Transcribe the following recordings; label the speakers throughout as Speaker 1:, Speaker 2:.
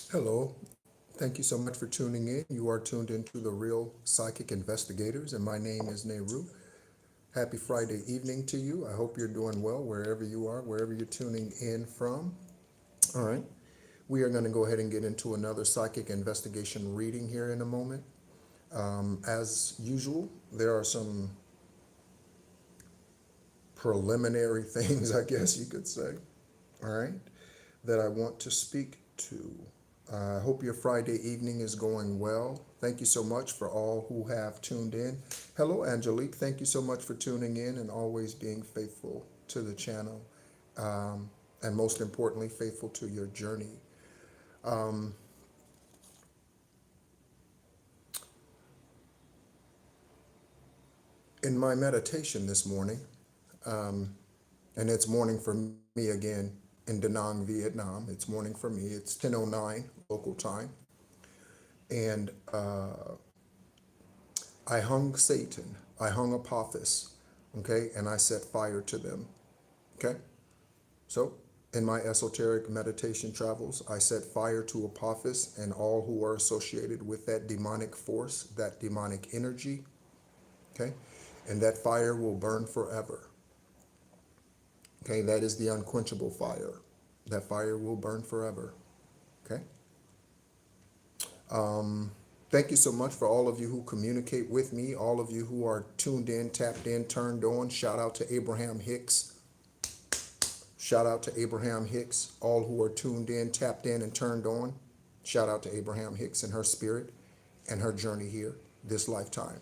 Speaker 1: Hello. Thank you so much for tuning in. You are tuned into the Real Psychic Investigators, and my name is Nehru. Happy Friday evening to you. I hope you're doing well wherever you are, wherever you're tuning in from. All right. We are going to go ahead and get into another psychic investigation reading here in a moment. As usual, there are some preliminary things, I guess you could say, all right, that I want to speak to. I hope your Friday evening is going well. Thank you so much for all who have tuned in. Hello, Angelique. Thank you so much for tuning in and always being faithful to the channel. And most importantly, faithful to your journey. Um, in my meditation this morning, and it's morning for me again in Da Nang, Vietnam. It's morning for me. It's 10:09 local time. And I hung Satan, I hung Apophis, okay, and I set fire to them, okay? So, in my esoteric meditation travels, I set fire to Apophis and all who are associated with that demonic force, that demonic energy, okay? And that fire will burn forever, okay? That is the unquenchable fire. That fire will burn forever, okay? Thank you so much for all of you who communicate with me, all of you who are tuned in, tapped in, turned on. Shout out to Abraham Hicks. Shout out to Abraham Hicks, all who are tuned in, tapped in, and turned on. Shout out to Abraham Hicks and her spirit and her journey here this lifetime.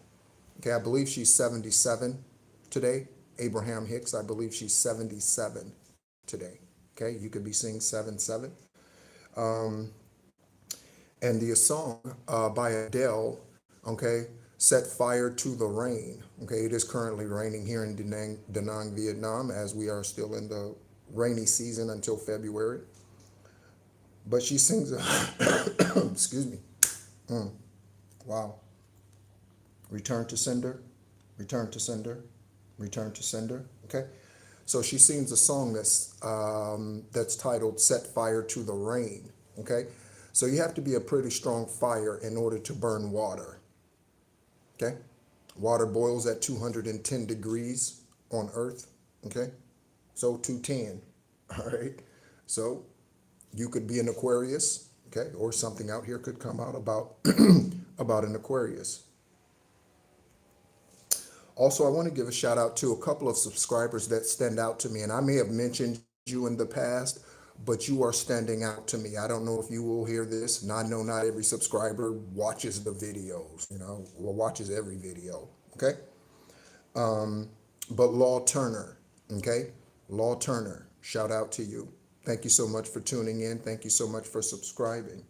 Speaker 1: Okay, I believe she's 77 today. Abraham Hicks, I believe she's 77 today. Okay, you could be seeing 7-7. And the song by Adele, okay, set fire to the rain. Okay, it is currently raining here in Da Nang, Vietnam, as we are still in the rainy season until February. But she sings, excuse me, wow. Return to sender, return to sender, return to sender, okay? So she sings a song that's titled Set Fire to the Rain, okay? So you have to be a pretty strong fire in order to burn water, okay? Water boils at 210 degrees on Earth, okay? So 210, all right? So you could be an Aquarius, okay? Or something out here could come out about, about an Aquarius. Also, I want to give a shout out to a couple of subscribers that stand out to me, and I may have mentioned you in the past, but you are standing out to me. I don't know if you will hear this, and I know not every subscriber watches the videos, or watches every video, okay? But Law Turner, okay? Law Turner, shout out to you. Thank you so much for tuning in. Thank you so much for subscribing.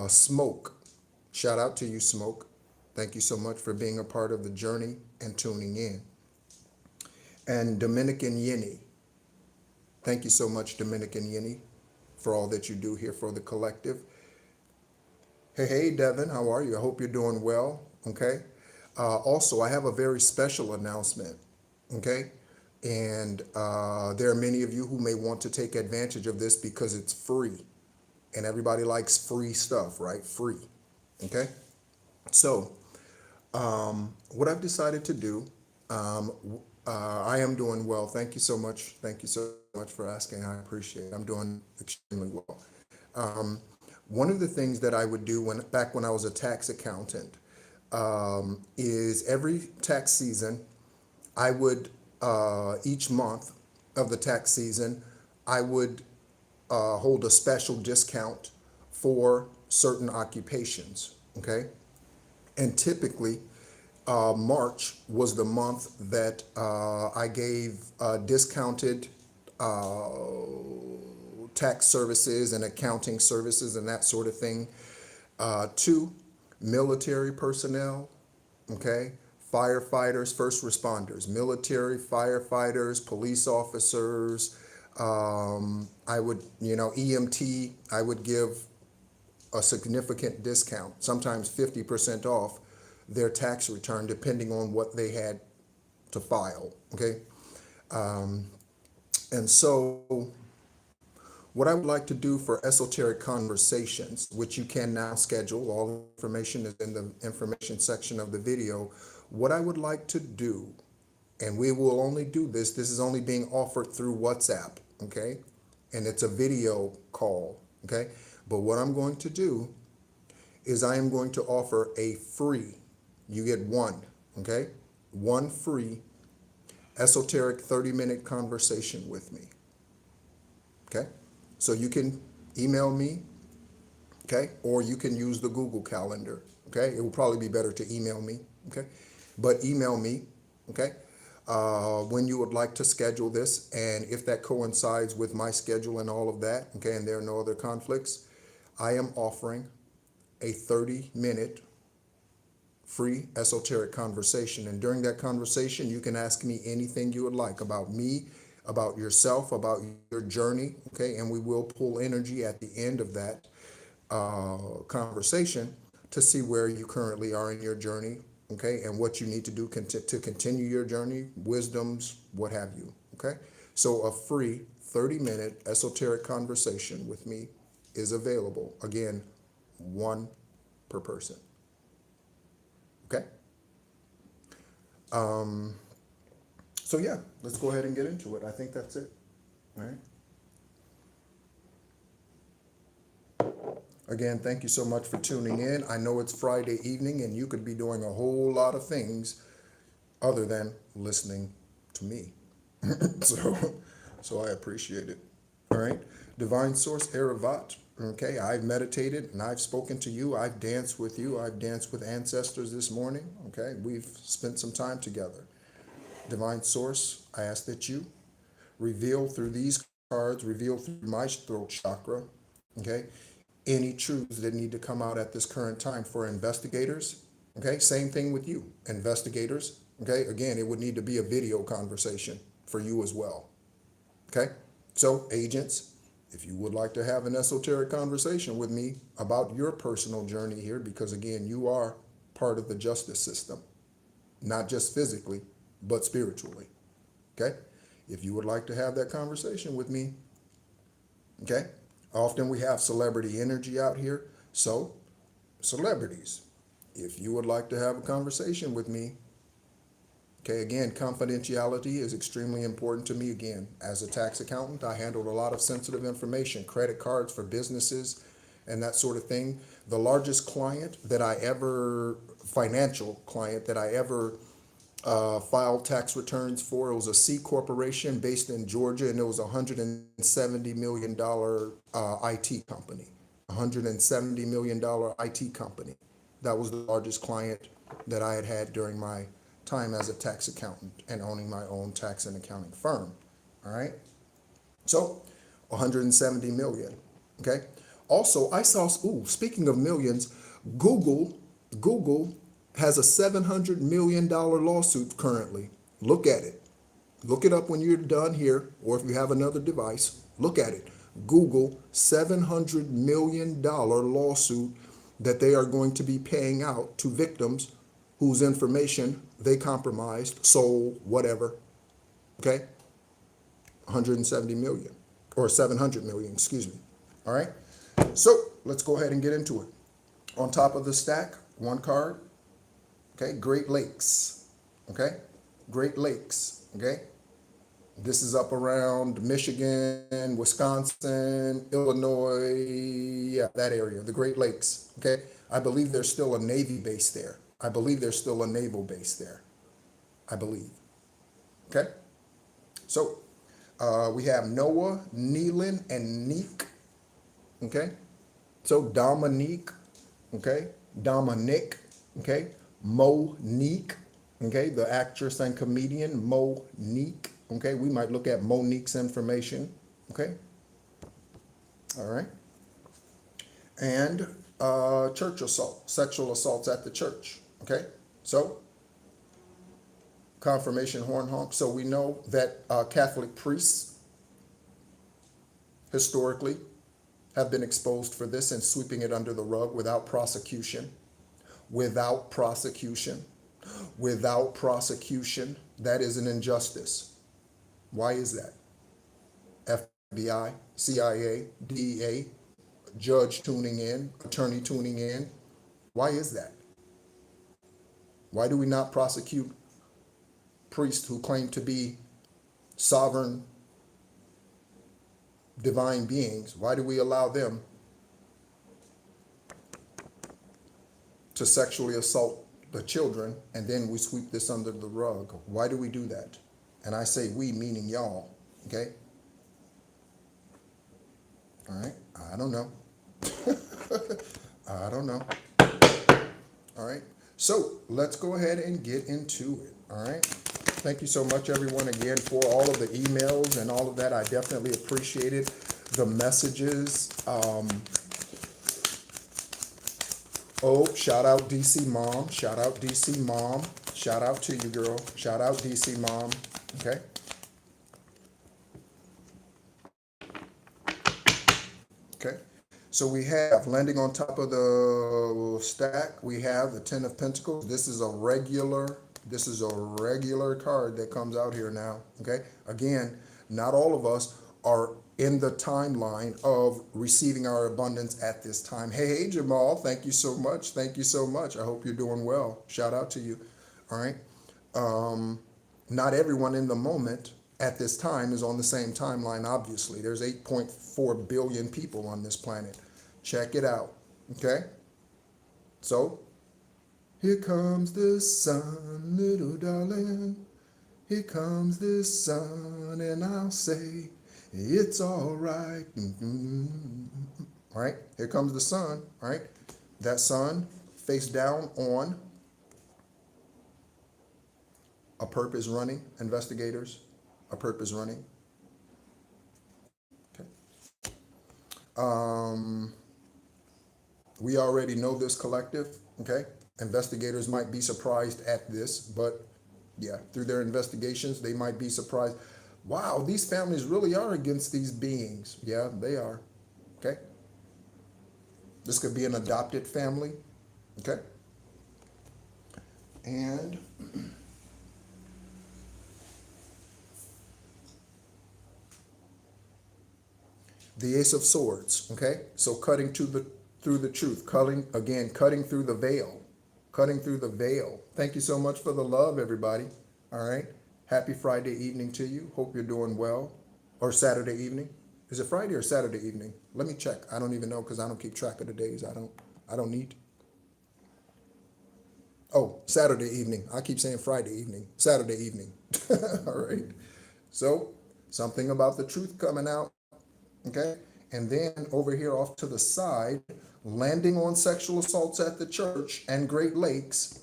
Speaker 1: Smoke, shout out to you, Smoke. Thank you so much for being a part of the journey and tuning in. And Dominican Yinny, thank you so much, Dominican Yinny, for all that you do here for the collective. Hey, Devin, how are you? I hope you're doing well, okay? Also, I have a very special announcement, okay? And there are many of you who may want to take advantage of this because it's free. And everybody likes free stuff, right? Free, okay? So, what I've decided to do, I am doing well. Thank you so much. Thank you so much for asking. I appreciate it. I'm doing extremely well. One of the things that I would do back when I was a tax accountant is every tax season, I would, each month of the tax season, I would hold a special discount for certain occupations, okay? And typically, March was the month that I gave discounted tax services and accounting services and that sort of thing to military personnel, okay? Firefighters, first responders, military, firefighters, police officers. I would, EMT, I would give a significant discount, sometimes 50% off their tax return, depending on what they had to file, okay? And so What I would like to do for esoteric conversations, which you can now schedule, all the information is in the information section of the video. What I would like to do, and we will only do this, this is only being offered through WhatsApp, okay? And it's a video call, okay? But what I'm going to do is I am going to offer a free, you get one, okay? One free esoteric 30-minute conversation with me, okay? So you can email me, okay? Or you can use the Google Calendar, okay? It will probably be better to email me, okay? But email me, okay? When you would like to schedule this, and if that coincides with my schedule and all of that, okay, and there are no other conflicts, I am offering a 30-minute free esoteric conversation. And during that conversation, you can ask me anything you would like about me, about yourself, about your journey, okay? And we will pull energy at the end of that conversation to see where you currently are in your journey, okay? And what you need to do to continue your journey, wisdoms, what have you, okay? So a free 30-minute esoteric conversation with me is available. Again, one per person, okay? So yeah, let's go ahead and get into it. I think that's it, all right? Again, thank you so much for tuning in. I know it's Friday evening and you could be doing a whole lot of things other than listening to me. So I appreciate it. All right. Divine Source, Eravat. Okay. I've meditated and I've spoken to you. I've danced with you. I've danced with ancestors this morning. Okay. We've spent some time together. Divine Source, I ask that you reveal through these cards, reveal through my throat chakra, okay, any truths that need to come out at this current time for investigators, okay? Same thing with you, investigators, okay? Again, it would need to be a video conversation for you as well, okay? So, agents, if you would like to have an esoteric conversation with me about your personal journey here, because again, you are part of the justice system, not just physically, but spiritually, okay? If you would like to have that conversation with me, okay? Often we have celebrity energy out here. So, celebrities, if you would like to have a conversation with me, okay, again, confidentiality is extremely important to me. Again, as a tax accountant, I handled a lot of sensitive information, credit cards for businesses and that sort of thing. The largest client that I ever, financial client that I ever filed tax returns for. It was a C corporation based in Georgia, and it was a $170 million IT company. $170 million IT company. That was the largest client that I had had during my time as a tax accountant and owning my own tax and accounting firm. All right. So 170 million. Okay. Also, I saw, speaking of millions, Google has a $700 million lawsuit currently. Look at it. Look it up when you're done here, or if you have another device, look at it. Google, $700 million lawsuit that they are going to be paying out to victims whose information they compromised, sold, whatever. Okay? 170 million, or 700 million, excuse me. All right? So let's go ahead and get into it. On top of the stack, one card. Okay, Great Lakes, okay? Great Lakes, okay? This is up around Michigan, Wisconsin, Illinois, yeah, that area, the Great Lakes, okay? I believe there's still a Navy base there. I believe there's still a naval base there, I believe, okay? So we have Noah, Neelan, and Neek, okay? So Dominique, okay? Dominic, okay? Monique, okay, the actress and comedian Monique, okay, we might look at Monique's information, okay, all right, and church assault, sexual assaults at the church, okay, so confirmation horn honk, so we know that Catholic priests historically have been exposed for this and sweeping it under the rug without prosecution. Without prosecution, that is an injustice. Why is that? FBI, CIA, DEA, judge tuning in, attorney tuning in. Why is that? Why do we not prosecute priests who claim to be sovereign divine beings? Why do we allow them to sexually assault the children and then we sweep this under the rug? Why do we do that? And I say we, meaning y'all, okay? All right, I don't know. I don't know. All right, so let's go ahead and get into it, all right? Thank you so much, everyone, again, for all of the emails and all of that. I definitely appreciated the messages. Oh, shout out DC Mom. Shout out DC Mom. Shout out to you, girl. Shout out DC Mom. Okay. Okay. So we have landing on top of the stack. We have the 10 of Pentacles. This is a regular card that comes out here now. Okay. Again, not all of us are in the timeline of receiving our abundance at this time. Hey, Jamal, thank you so much. Thank you so much. I hope you're doing well. Shout out to you. All right. Not everyone in the moment at this time is on the same timeline, obviously. There's 8.4 billion people on this planet. Check it out. Okay. So here comes the sun, little darling. Here comes the sun, and I'll say, it's all right. All right, here comes the sun. All right, that sun face down on a purpose running, investigators, a purpose running. Okay. We already know this collective, okay? Investigators might be surprised at this, but yeah, through their investigations, they might be surprised. Wow, these families really are against these beings. Yeah, they are. Okay. This could be an adopted family. Okay. And the Ace of Swords. Okay. So cutting through the truth, cutting through the veil, cutting through the veil. Thank you so much for the love, everybody. All right. Happy Friday evening to you. Hope you're doing well. Or Saturday evening. Is it Friday or Saturday evening? Let me check. I don't even know because I don't keep track of the days. I don't need. Oh, Saturday evening. I keep saying Friday evening. Saturday evening. All right. So something about the truth coming out. Okay. And then over here off to the side, landing on sexual assaults at the church and Great Lakes,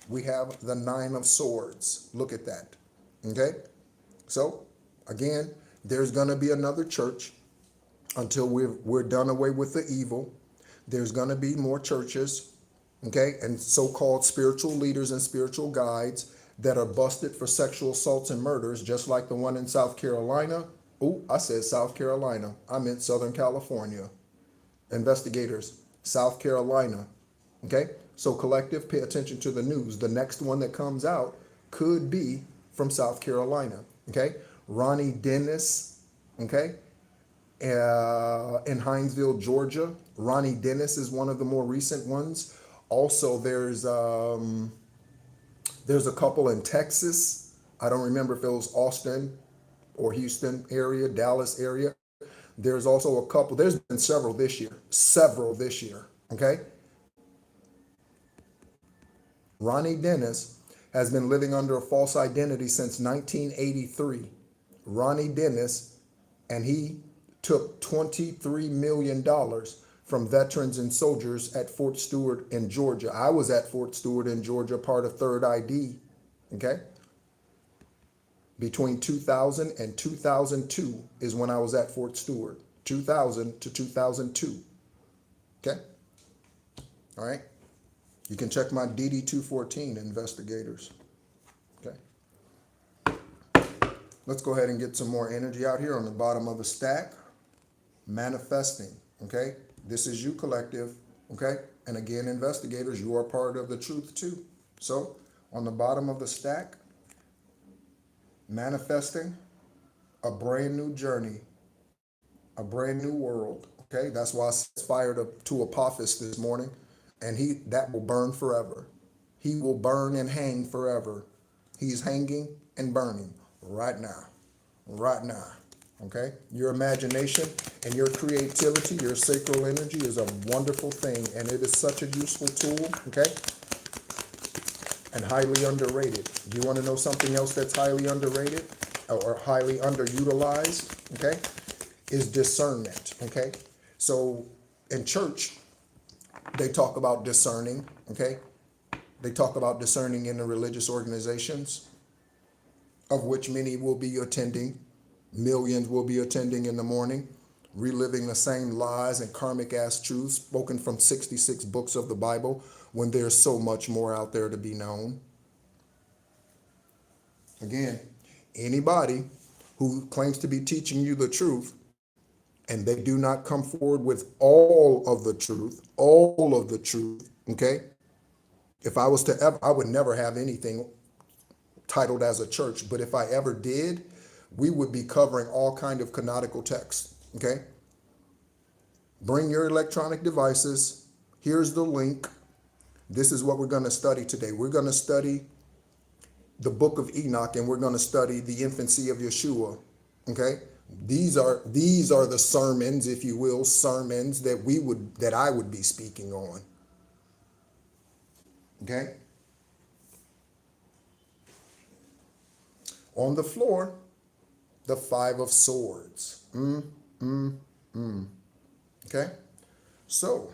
Speaker 1: we have the 9 of Swords. Look at that. Okay, so again, there's going to be another church until we're done away with the evil. There's going to be more churches, okay, and so-called spiritual leaders and spiritual guides that are busted for sexual assaults and murders, just like the one in South Carolina. Oh, I said South Carolina. I meant Southern California. Investigators, South Carolina. Okay, so collective, pay attention to the news. The next one that comes out could be from South Carolina, okay? Ronnie Dennis, okay? In Hinesville, Georgia. Ronnie Dennis is one of the more recent ones. Also, there's a couple in Texas. I don't remember if it was Austin or Houston area, Dallas area. There's also a couple. There's been several this year, okay? Ronnie Dennis has been living under a false identity since 1983. Ronnie Dennis, and he took $23 million from veterans and soldiers at Fort Stewart in Georgia. I was at Fort Stewart in Georgia, part of Third ID, okay? Between 2000 and 2002 is when I was at Fort Stewart, 2000 to 2002, okay? All right? You can check my DD-214 investigators. Okay. Let's go ahead and get some more energy out here on the bottom of the stack. Manifesting. Okay. This is you, collective. Okay. And again, investigators, you are part of the truth too. So on the bottom of the stack, manifesting a brand new journey a brand new world. Okay, that's why I set fire to Apophis this morning, and that will burn forever. He will burn and hang forever. He's hanging and burning right now, right now. Okay, your imagination and your creativity, your sacral energy is a wonderful thing, and it is such a useful tool. Okay, and highly underrated. Do you want to know something else that's highly underrated or highly underutilized? Okay, is discernment. Okay, so in church, they talk about discerning. Okay, they talk about discerning in the religious organizations, of which many will be attending. Millions will be attending in the morning, reliving the same lies and karmic ass truths spoken from 66 books of the Bible when there's so much more out there to be known. Again, anybody who claims to be teaching you the truth and they do not come forward with all of the truth, okay? If I was to ever, I would never have anything titled as a church, but if I ever did, we would be covering all kind of canonical texts, okay? Bring your electronic devices. Here's the link. This is what we're going to study today. We're going to study the book of Enoch, and we're going to study the infancy of Yeshua, okay? These are the sermons, if you will, sermons that I would be speaking on, okay? On the floor, the Five of Swords. Okay, so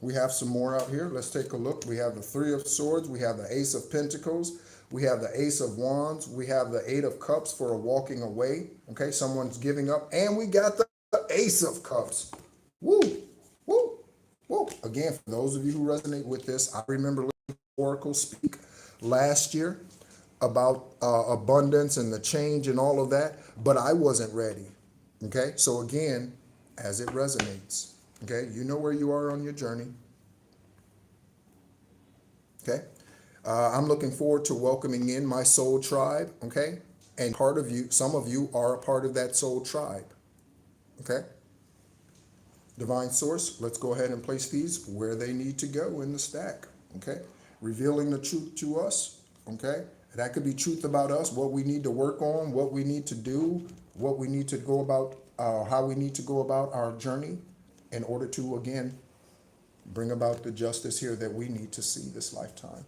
Speaker 1: we have some more out here. Let's take a look. We have the Three of Swords. We have the Ace of Pentacles. We have the Ace of Wands. We have the Eight of Cups for a walking away. Okay, someone's giving up. And we got the Ace of Cups. Woo, woo, woo. Again, for those of you who resonate with this, I remember listening to Oracle speak last year about abundance and the change and all of that, but I wasn't ready. Okay, so again, as it resonates, okay, you know where you are on your journey. Okay, I'm looking forward to welcoming in my soul tribe. Okay, and part of you, some of you are a part of that soul tribe. Okay, divine source, let's go ahead and place these where they need to go in the stack. Okay, revealing the truth to us. Okay. That could be truth about us, what we need to work on, what we need to do, what we need to go about, how we need to go about our journey in order to, again, bring about the justice here that we need to see this lifetime.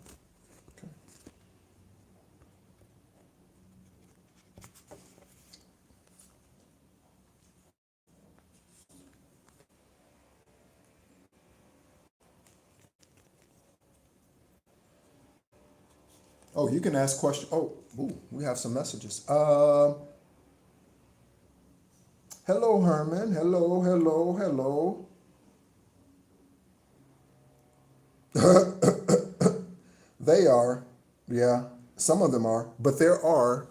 Speaker 1: Okay. Oh, you can ask questions. Oh, ooh, we have some messages. Hello, Herman. Hello, hello, hello. They are, yeah, some of them are, but there are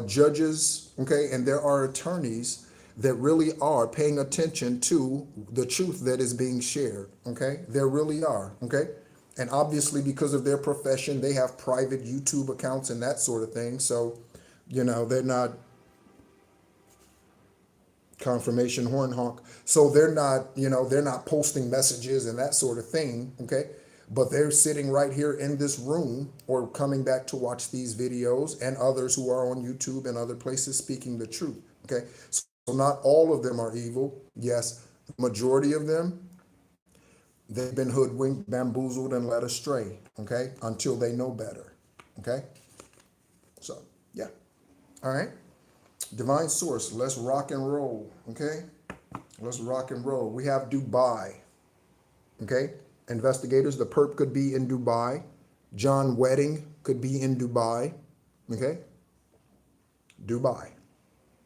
Speaker 1: judges, okay, and there are attorneys that really are paying attention to the truth that is being shared, okay? There really are, okay? And obviously because of their profession, they have private YouTube accounts and that sort of thing. So, they're not confirmation horn honk. So they're not posting messages and that sort of thing, okay? But they're sitting right here in this room or coming back to watch these videos, and others who are on YouTube and other places speaking the truth, okay? So not all of them are evil. Yes, the majority of them, they've been hoodwinked, bamboozled, and led astray, okay, until they know better, okay? So, yeah, all right. Divine source, let's rock and roll, okay? Let's rock and roll. We have Dubai, okay? Investigators, the perp could be in Dubai. John Wedding could be in Dubai, okay? Dubai.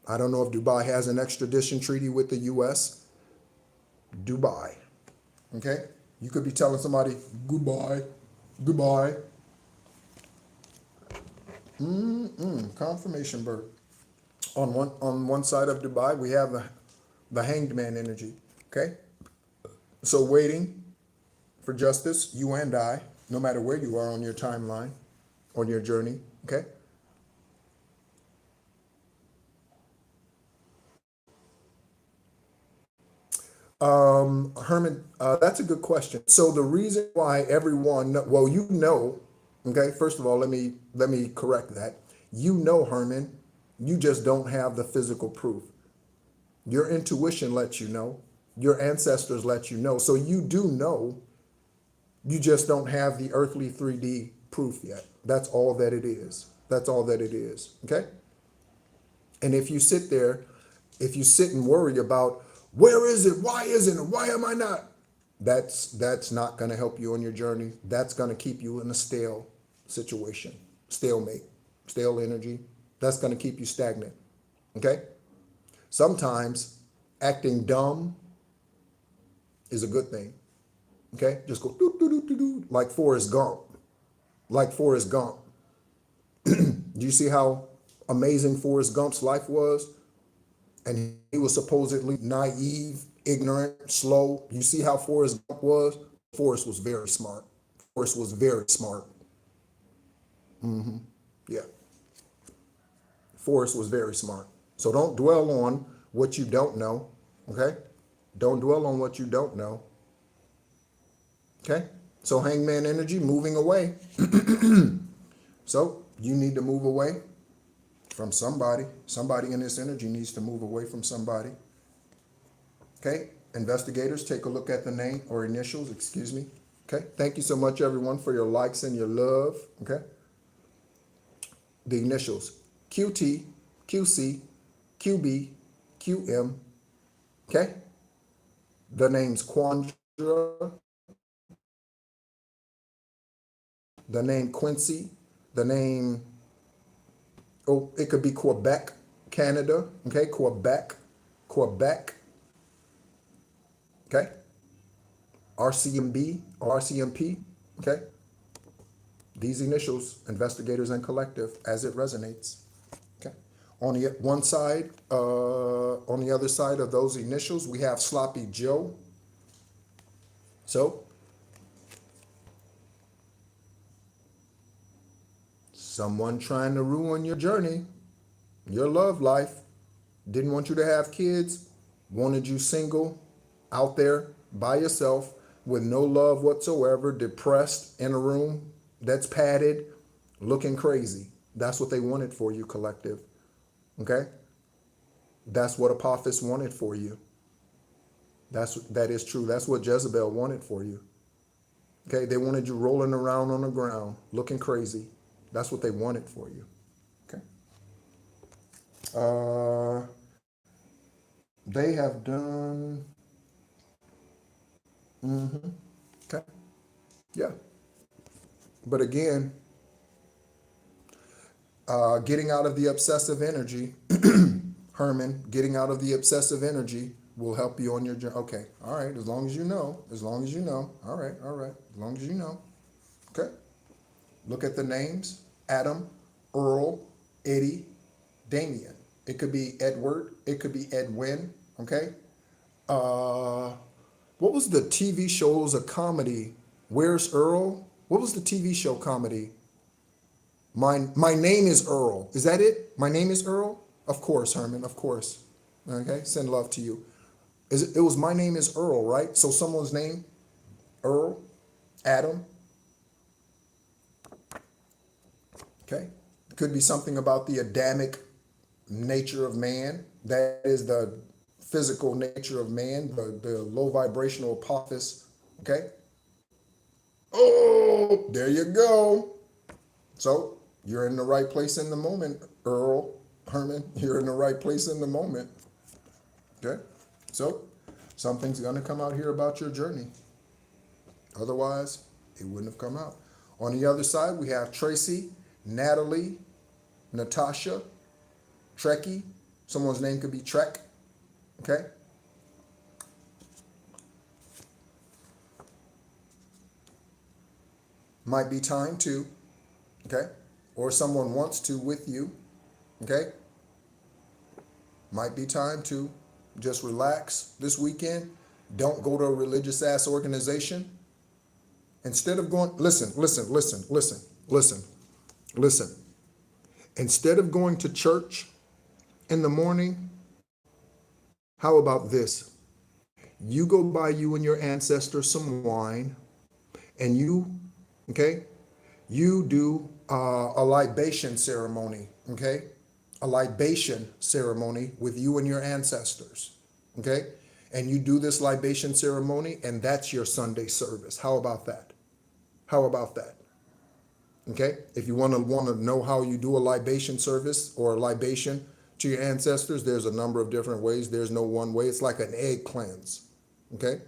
Speaker 1: I don't know if Dubai has an extradition treaty with the U.S. Dubai, okay? You could be telling somebody, goodbye, goodbye. Confirmation bird. On one side of Dubai, we have the hanged man energy, okay? So waiting for justice, you and I, no matter where you are on your timeline, on your journey, okay? Herman, that's a good question. So the reason why everyone, well, okay, first of all, let me correct that. Herman, you just don't have the physical proof. Your intuition lets you know. Your ancestors let you know. So you do know, you just don't have the earthly 3D proof yet. That's all that it is. That's all that it is. Okay? And if you sit there, if you sit and worry about where is it, why isn't it, why am I not? That's not going to help you on your journey. That's going to keep you in a stale situation, stalemate, stale energy. That's going to keep you stagnant. Okay? Sometimes acting dumb is a good thing. Okay? Just go doo, doo, doo, doo, doo, like Forrest Gump. Like Forrest Gump. Do you see how amazing Forrest Gump's life was? And he was supposedly naive, ignorant, slow. You see how Forrest Gump was? Forrest was very smart. Forrest was very smart. Yeah. Forrest was very smart. So don't dwell on what you don't know. Okay? Don't dwell on what you don't know. Okay? So hangman energy, moving away. So you need to move away from somebody. Somebody in this energy needs to move away from somebody. Okay? Investigators, take a look at the name or initials, excuse me. Okay? Thank you so much, everyone, for your likes and your love. Okay? The initials, QT, QC, QB, QM. Okay? The name's Quandra. The name Quincy. The name, it could be Quebec, Canada. Okay? Quebec. Okay? RCMB or RCMP. Okay? These initials, investigators and collective, as it resonates. Okay. On the one side, on the other side of those initials, we have Sloppy Joe. So, someone trying to ruin your journey, your love life, didn't want you to have kids, wanted you single, out there by yourself with no love whatsoever, depressed in a room that's padded, looking crazy. That's what they wanted for you, collective. Okay? That's what Apophis wanted for you. That is true. That's what Jezebel wanted for you. Okay? They wanted you rolling around on the ground, looking crazy. That's what they wanted for you. Okay? They have done. Okay. Yeah. But again, getting out of the obsessive energy, Herman, getting out of the obsessive energy will help you on your journey. Okay. All right. As long as you know. As long as you know. All right. All right. As long as you know. Okay. Look at the names. Adam, Earl, Eddie, Damien. It could be Edward. It could be Edwin. Okay. What was the TV show? It was a comedy. Where's Earl? What was the TV show comedy? My name is Earl. Is that it? My name is Earl? Of course, Herman. Of course. Okay. Send love to you. It was My Name is Earl, right? So someone's name, Earl, Adam. Okay. It could be something about the Adamic nature of man. That is the physical nature of man, the low vibrational Apophis. Okay. Oh, there you go. So you're in the right place in the moment, Earl, Herman. You're in the right place in the moment. Okay. So something's going to come out here about your journey. Otherwise, it wouldn't have come out. On the other side, we have Tracy, Natalie, Natasha, Trekkie. Someone's name could be Trek. Okay. Might be time to. Okay. Or someone wants to with you. Okay. Might be time to just relax this weekend. Don't go to a religious ass organization. Instead of going, listen. Instead of going to church in the morning, how about this? You go buy you and your ancestors some wine, and you, okay, you do a libation ceremony, okay? A libation ceremony with you and your ancestors, okay? And you do this libation ceremony, and that's your Sunday service. How about that? How about that? Okay? If you want to know how you do a libation service or a libation to your ancestors, there's a number of different ways. There's no one way. It's like an egg cleanse, okay?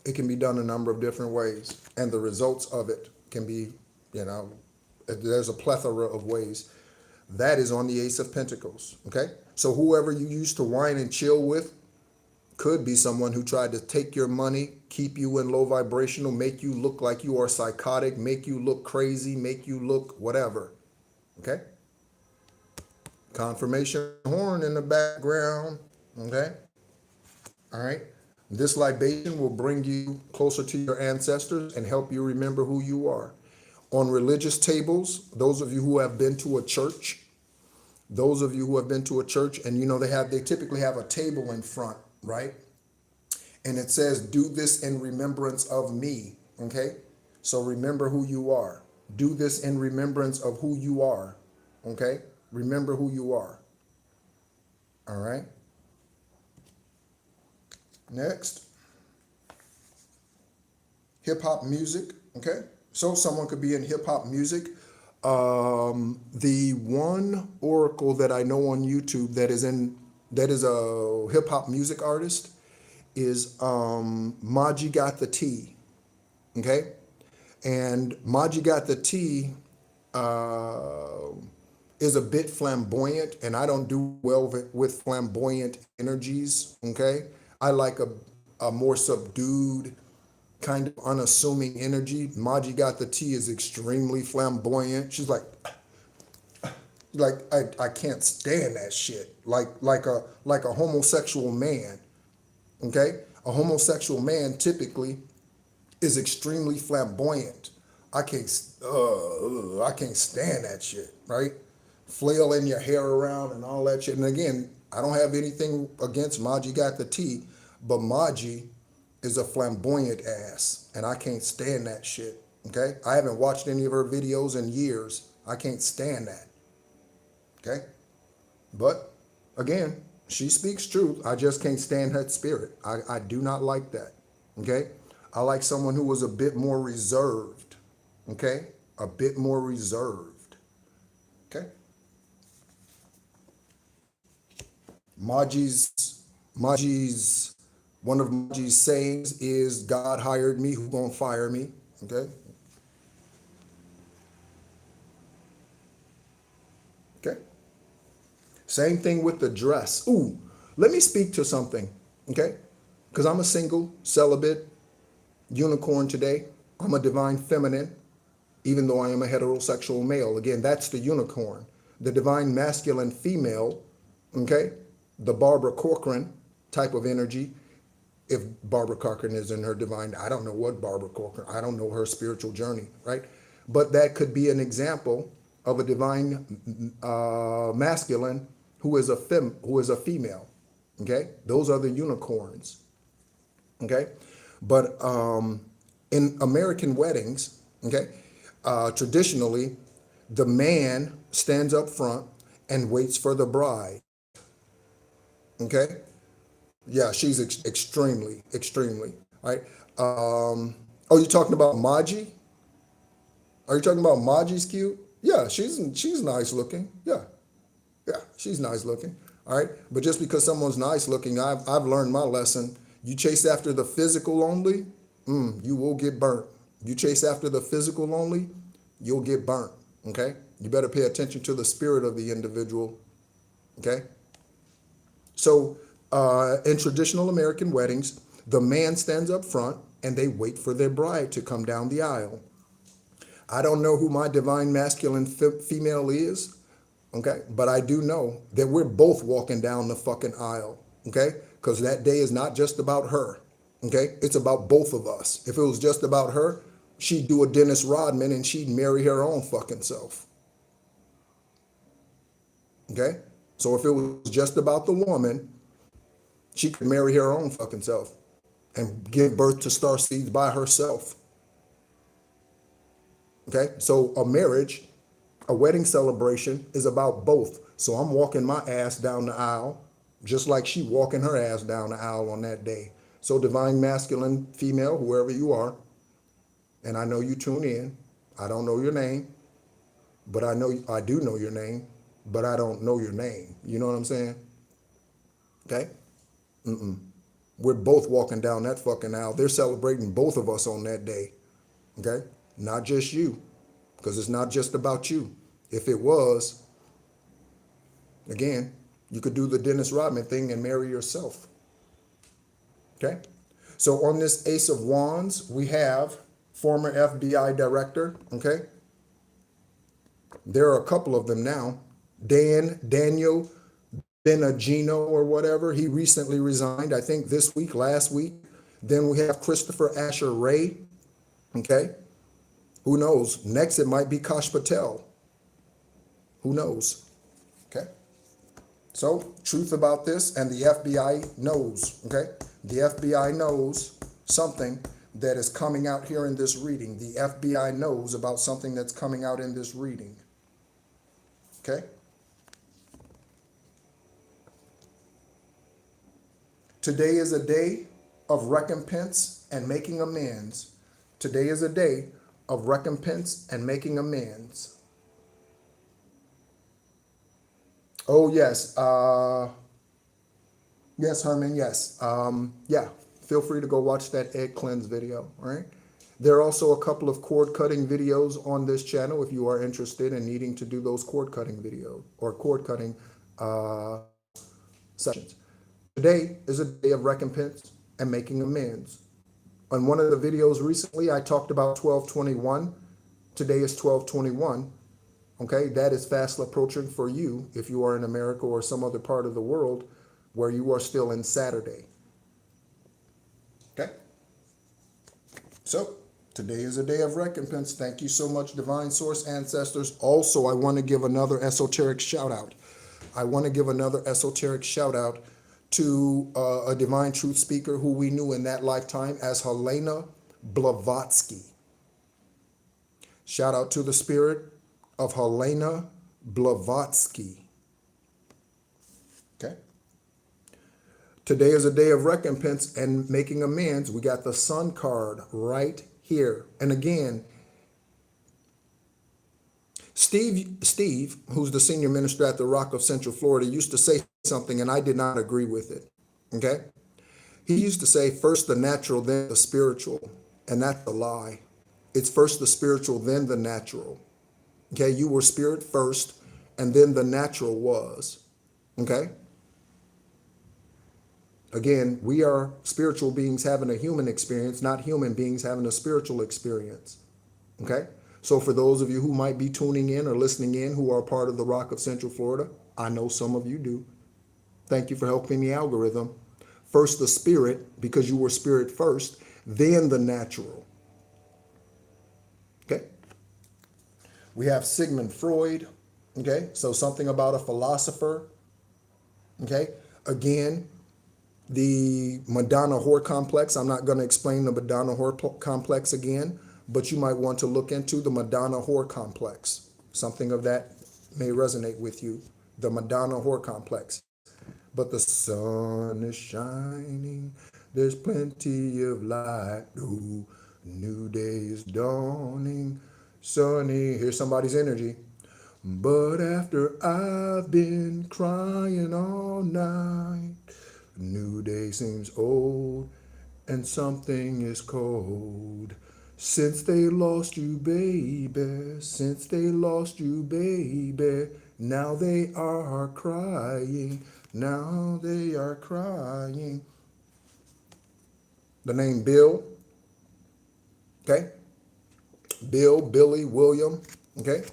Speaker 1: It can be done a number of different ways, and the results of it can be, there's a plethora of ways. That is on the Ace of Pentacles, okay? So whoever you used to wine and chill with could be someone who tried to take your money, keep you in low vibrational, make you look like you are psychotic, make you look crazy, make you look whatever, okay? Confirmation horn in the background, okay? All right? This libation will bring you closer to your ancestors and help you remember who you are. On religious tables, those of you who have been to a church, and they typically have a table in front, right? And it says, do this in remembrance of me, okay? So remember who you are. Do this in remembrance of who you are, okay? Remember who you are, all right? Next, hip hop music, okay? So someone could be in hip hop music. The one oracle that I know on YouTube that is a hip hop music artist is Maji Got the Tea, okay? And Maji Got the Tea is a bit flamboyant, and I don't do well with flamboyant energies, okay? I like a more subdued, kind of unassuming energy. Maji Got the Tea is extremely flamboyant. She's like I can't stand that shit. Like a homosexual man, okay? A homosexual man typically is extremely flamboyant. I can't stand that shit, right? Flailing your hair around and all that shit. And again, I don't have anything against Maji Got the Tea, but Maji is a flamboyant ass, and I can't stand that shit, okay? I haven't watched any of her videos in years. I can't stand that, okay? But again, she speaks truth. I just can't stand her spirit. I do not like that, okay? I like someone who was a bit more reserved, okay? A bit more reserved, okay? One of Maji's sayings is, God hired me, who gonna fire me, okay? Okay. Same thing with the dress. Ooh, let me speak to something, okay? Because I'm a single, celibate, unicorn today. I'm a divine feminine, even though I am a heterosexual male. Again, that's the unicorn. The divine masculine female, okay? The Barbara Corcoran type of energy. If Barbara Corcoran is in her divine, I don't know what Barbara Corcoran, I don't know her spiritual journey, right? But that could be an example of a divine masculine who is a female, okay? Those are the unicorns, okay? But in American weddings, okay, traditionally, the man stands up front and waits for the bride, okay? Yeah, she's extremely, right? You're talking about Maji? Are you talking about Maji's cute? Yeah, she's nice looking. Yeah, she's nice looking. All right, but just because someone's nice looking, I've learned my lesson. You chase after the physical only, you will get burnt. You chase after the physical only, you'll get burnt. Okay, you better pay attention to the spirit of the individual. Okay, so in traditional American weddings, the man stands up front and they wait for their bride to come down the aisle. I don't know who my divine masculine female is, okay? But I do know that we're both walking down the fucking aisle, okay? Because that day is not just about her, okay? It's about both of us. If it was just about her, she'd do a Dennis Rodman and she'd marry her own fucking self, okay? So if it was just about the woman, She could marry her own fucking self and give birth to star seeds by herself. Okay? So a marriage, a wedding celebration is about both. So I'm walking my ass down the aisle, just like she walking her ass down the aisle on that day. So divine masculine, female, whoever you are, and I know you tune in. I don't know your name, but I do know your name, but I don't know your name. You know what I'm saying? Okay? We're both walking down that fucking aisle. They're celebrating both of us on that day. Okay? Not just you, because it's not just about you. If it was, again, you could do the Dennis Rodman thing and marry yourself. Okay? So on this Ace of Wands, we have former FBI director, okay? There are a couple of them now. Daniel Benagino or whatever. He recently resigned, I think this week, last week. Then we have Christopher Asher Ray, okay? Who knows? Next, it might be Kash Patel. Who knows? Okay? So, truth about this, and the FBI knows, okay? The FBI knows something that is coming out here in this reading. The FBI knows about something that's coming out in this reading. Okay? Today is a day of recompense and making amends. Today is a day of recompense and making amends. Oh, yes. Yes, Herman, yes. Yeah, feel free to go watch that egg cleanse video, all right? There are also a couple of cord cutting videos on this channel if you are interested in needing to do those cord cutting videos or cord cutting sessions. Today is a day of recompense and making amends. On one of the videos recently, I talked about 12/21. Today is 12/21. Okay, that is fast approaching for you if you are in America or some other part of the world where you are still in Saturday. Okay? So, today is a day of recompense. Thank you so much, Divine Source Ancestors. Also, I want to give another esoteric shout out. I want to give another esoteric shout out to a Divine Truth speaker who we knew in that lifetime as Helena Blavatsky. Shout out to the spirit of Helena Blavatsky. Okay? Today is a day of recompense and making amends. We got the Sun card right here. And again, Steve, who's the senior minister at the Rock of Central Florida, used to say something and I did not agree with it. Okay? He used to say, first the natural, then the spiritual. And that's a lie. It's first the spiritual, then the natural. Okay? You were spirit first, and then the natural was. Okay? Again, we are spiritual beings having a human experience, not human beings having a spiritual experience. Okay? So for those of you who might be tuning in or listening in who are part of the Rock of Central Florida, I know some of you do. Thank you for helping the algorithm. First the spirit, because you were spirit first, then the natural. Okay? We have Sigmund Freud. Okay? So something about a philosopher. Okay? Again, the Madonna whore complex. I'm not going to explain the Madonna whore complex again, but you might want to look into the Madonna whore complex. Something of that may resonate with you. The Madonna whore complex. But the sun is shining. There's plenty of light. Ooh, new day is dawning. Sunny. Here's somebody's energy. But after I've been crying all night, new day seems old and something is cold. Since they lost you, baby, since they lost you, baby, now they are crying, now they are crying. The name Bill, okay? Bill, Billy, William, okay?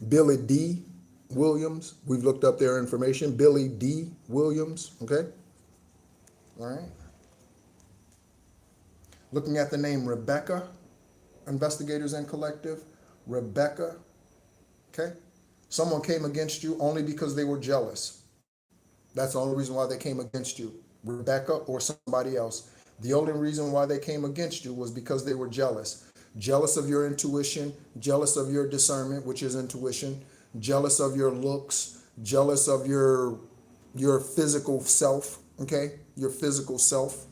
Speaker 1: Billy D. Williams, we've looked up their information. Billy D. Williams, okay? All right. Looking at the name Rebecca, Investigators and Collective, Rebecca, okay? Someone came against you only because they were jealous. That's the only reason why they came against you, Rebecca or somebody else. The only reason why they came against you was because they were jealous. Jealous of your intuition, jealous of your discernment, which is intuition, jealous of your looks, jealous of your physical self, okay? Your physical self,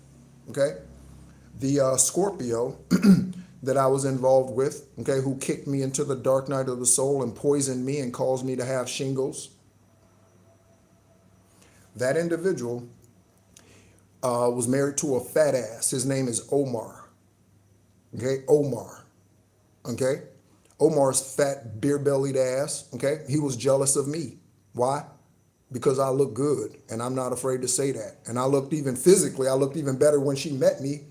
Speaker 1: okay? The Scorpio that I was involved with, okay, who kicked me into the dark night of the soul and poisoned me and caused me to have shingles. That individual was married to a fat ass. His name is Omar. Okay, Omar. Okay, Omar's fat, beer-bellied ass. Okay, he was jealous of me. Why? Because I look good, and I'm not afraid to say that. And I looked even physically, I looked even better when she met me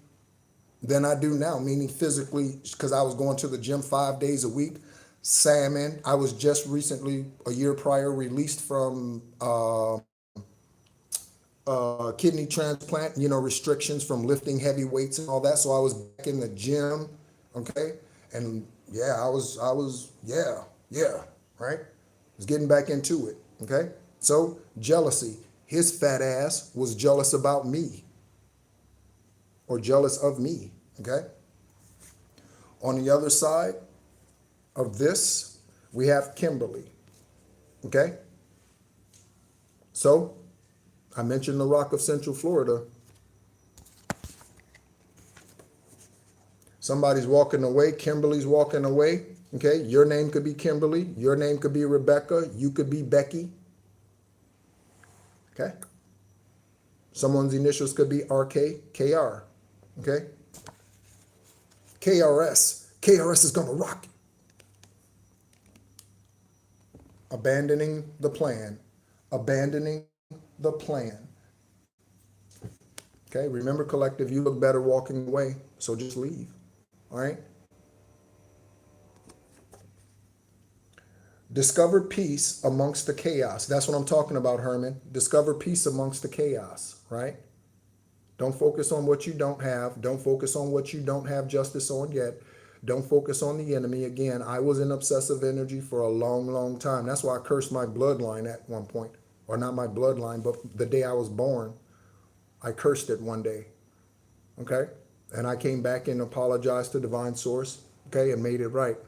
Speaker 1: than I do now, meaning physically, because I was going to the gym 5 days a week. Salmon. I was just recently, a year prior, released from kidney transplant, restrictions from lifting heavy weights and all that. So I was back in the gym, okay? And yeah, I was, yeah, right? Was getting back into it, okay? So jealousy. His fat ass was jealous about me or jealous of me, okay? On the other side of this, we have Kimberly, okay? So I mentioned the Rock of Central Florida. Somebody's walking away. Kimberly's walking away. Okay, your name could be Kimberly. Your name could be Rebecca. You could be Becky. Okay. Someone's initials could be RK, KR. Okay. KRS. KRS is going to rock. Abandoning the plan. Abandoning the plan. Okay, remember, collective, you look better walking away, so just leave. All right? Discover peace amongst the chaos. That's what I'm talking about, Herman. Discover peace amongst the chaos, right? Don't focus on what you don't have. Don't focus on what you don't have justice on yet. Don't focus on the enemy. Again, I was in obsessive energy for a long, long time. That's why I cursed my bloodline at one point. Or not my bloodline, but the day I was born, I cursed it one day. Okay? And I came back and apologized to Divine Source, okay, and made it right.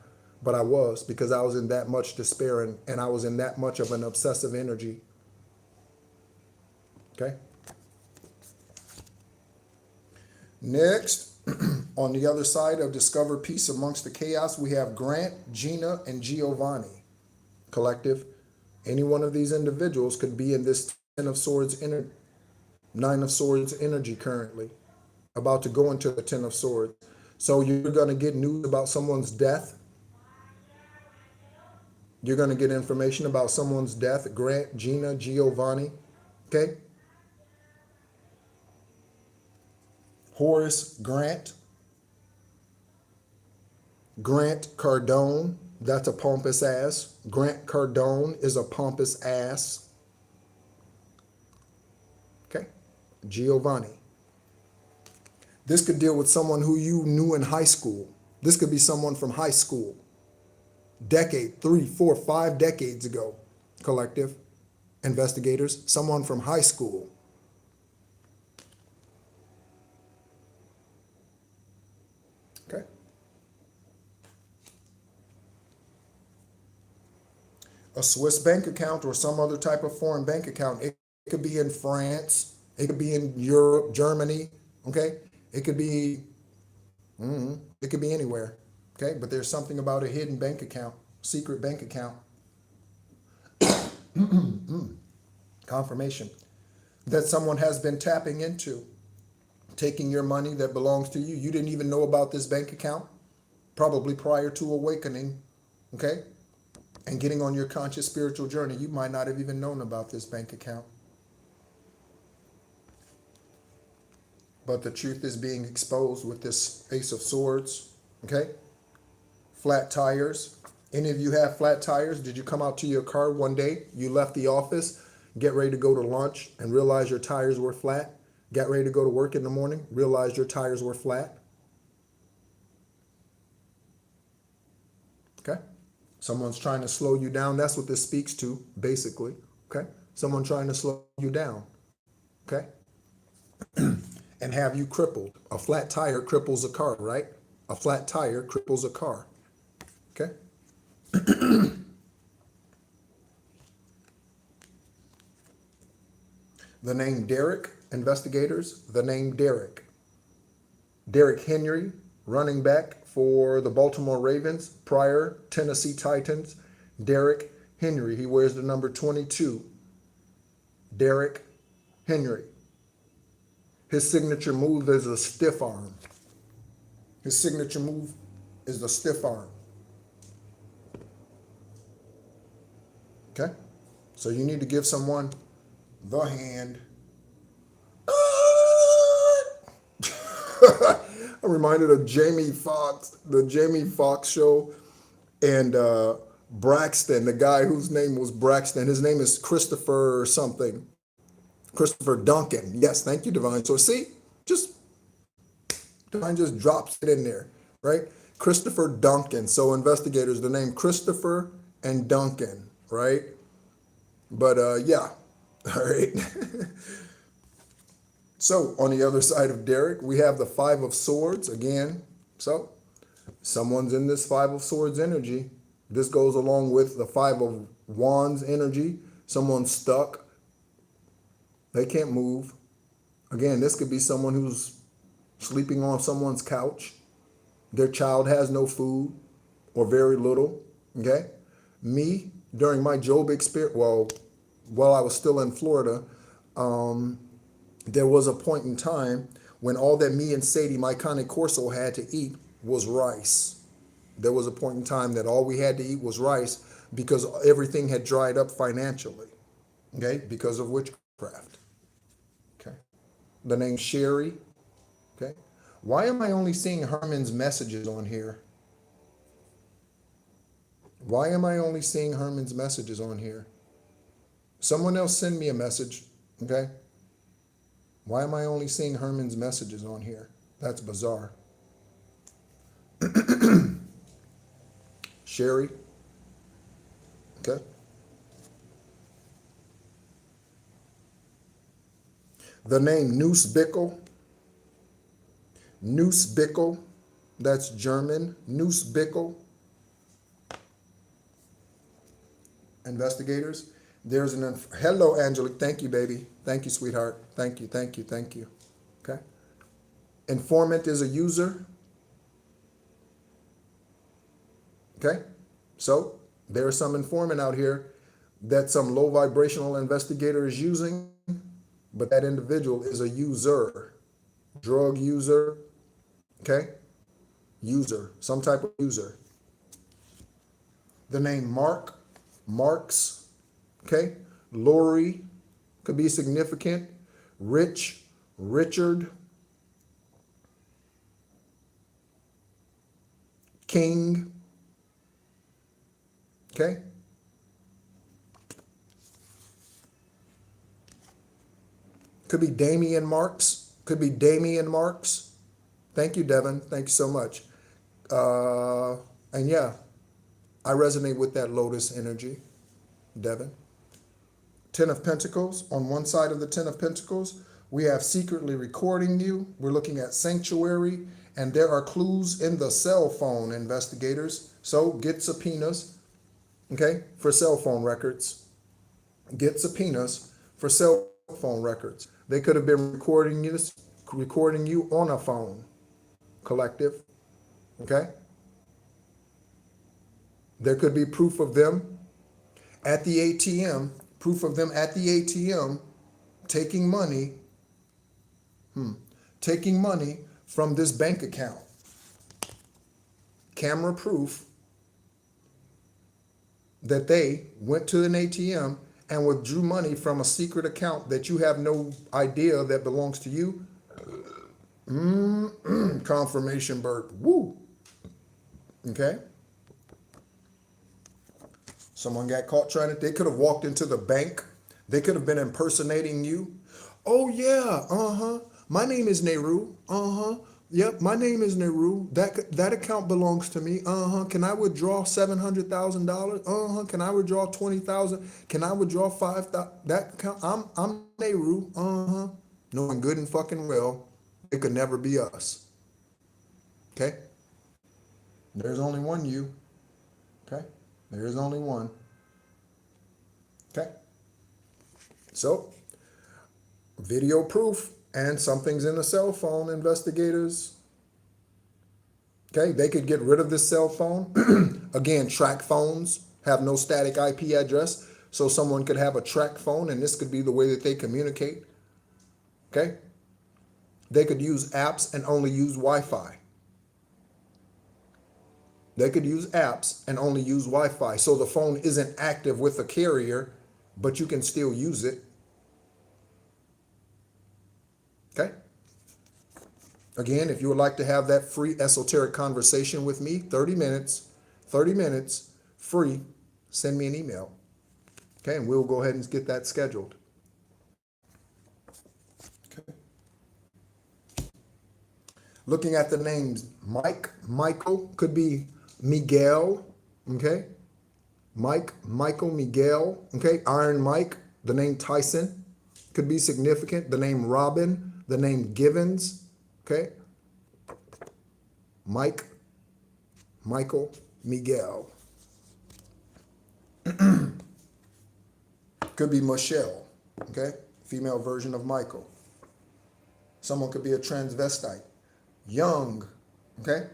Speaker 1: But I was, because I was in that much despair and I was in that much of an obsessive energy. Okay? Next, on the other side of Discover Peace Amongst the Chaos, we have Grant, Gina, and Giovanni. Collective. Any one of these individuals could be in this Nine of Swords energy currently, about to go into the Ten of Swords. So you're going to get news about someone's death. You're going to get information about someone's death. Grant, Gina, Giovanni. Okay? Horace Grant. Grant Cardone. That's a pompous ass. Grant Cardone is a pompous ass. Okay? Giovanni. This could deal with someone who you knew in high school. This could be someone from high school. Decade, 3, 4, 5 decades ago. Collective. Investigators. Someone from high school. Okay. A Swiss bank account or some other type of foreign bank account. It could be in France. It could be in Europe, Germany. Okay. It could be anywhere. Okay. But there's something about a hidden bank account, secret bank account. Confirmation that someone has been tapping into, taking your money that belongs to you. You didn't even know about this bank account, probably prior to awakening. Okay. And getting on your conscious spiritual journey, you might not have even known about this bank account. But the truth is being exposed with this Ace of Swords, okay? Flat tires. Any of you have flat tires? Did you come out to your car one day, you left the office, get ready to go to lunch, and realize your tires were flat? Got ready to go to work in the morning, realize your tires were flat? Okay? Someone's trying to slow you down. That's what this speaks to, basically, okay? Someone trying to slow you down, okay? And have you crippled. A flat tire cripples a car, right? A flat tire cripples a car, okay? The name Derek, investigators, the name Derek. Derek Henry, running back for the Baltimore Ravens, prior Tennessee Titans. Derek Henry, he wears the number 22. Derek Henry. His signature move is a stiff arm. His signature move is the stiff arm. Okay? So you need to give someone the hand. I'm reminded of Jamie Foxx, the Jamie Foxx show, and Braxton, the guy whose name was Braxton. His name is Christopher something. Christopher Duncan. Yes, thank you, Divine. So see, Divine just drops it in there, right? Christopher Duncan. So investigators, the name Christopher and Duncan, right? But yeah, all right. So on the other side of Derek, we have the Five of Swords again. So someone's in this Five of Swords energy. This goes along with the Five of Wands energy. Someone's stuck. They can't move. Again, this could be someone who's sleeping on someone's couch. Their child has no food or very little, okay? Me, during my Job experience, while I was still in Florida, there was a point in time when all that me and Sadie, my Cane Corso, had to eat was rice. There was a point in time that all we had to eat was rice because everything had dried up financially, okay, because of witchcraft. Okay. The name Sherry, okay. Why am I only seeing Herman's messages on here? Why am I only seeing Herman's messages on here? Someone else send me a message, okay? Why am I only seeing Herman's messages on here? That's bizarre. Sherry, okay? The name Nussbickel. Nussbickel, that's German. Nussbickel. Investigators. There's hello, Angelique. Thank you, baby. Thank you, sweetheart. Thank you, thank you, thank you. Okay. Informant is a user. Okay. So there's some informant out here that some low vibrational investigator is using, but that individual is a user, drug user. Okay. User, some type of user. The name Mark, Marks. Okay, Lori could be significant. Rich, Richard. King. Okay. Could be Damian Marks. Could be Damian Marks. Thank you, Devin. Thank you so much. And yeah, I resonate with that Lotus energy, Devin. Ten of Pentacles. On one side of the Ten of Pentacles, we have secretly recording you. We're looking at sanctuary, and there are clues in the cell phone, investigators. So get subpoenas, okay, for cell phone records. Get subpoenas for cell phone records. They could have been recording you on a phone, collective, okay? There could be proof of them at the ATM. Proof of them at the ATM taking money from this bank account. Camera proof that they went to an ATM and withdrew money from a secret account that you have no idea that belongs to you. Confirmation burp. Woo. Okay. Someone got caught they could have walked into the bank. They could have been impersonating you. Oh yeah, my name is Nehru. Yep, my name is Nehru. That account belongs to me. Can I withdraw $700,000? Can I withdraw 20,000? Can I withdraw 5,000? That account. I'm Nehru. Knowing good and fucking well, it could never be us. Okay. There's only one you. Okay. There is only one. Okay. So, video proof and something's in the cell phone, investigators. Okay, they could get rid of this cell phone. Again, track phones have no static IP address, so someone could have a track phone, and this could be the way that they communicate. Okay, they could use apps and only use Wi-Fi. They could use apps and only use Wi-Fi, so the phone isn't active with a carrier, but you can still use it. Okay. Again, if you would like to have that free esoteric conversation with me, 30 minutes, free, send me an email. Okay, and we'll go ahead and get that scheduled. Okay. Looking at the names, Mike, Michael, could be Miguel, okay? Mike, Michael, Miguel, okay? Iron Mike, the name Tyson, could be significant. The name Robin, the name Givens, okay? Mike, Michael, Miguel. Could be Michelle, okay? Female version of Michael. Someone could be a transvestite. Young, okay?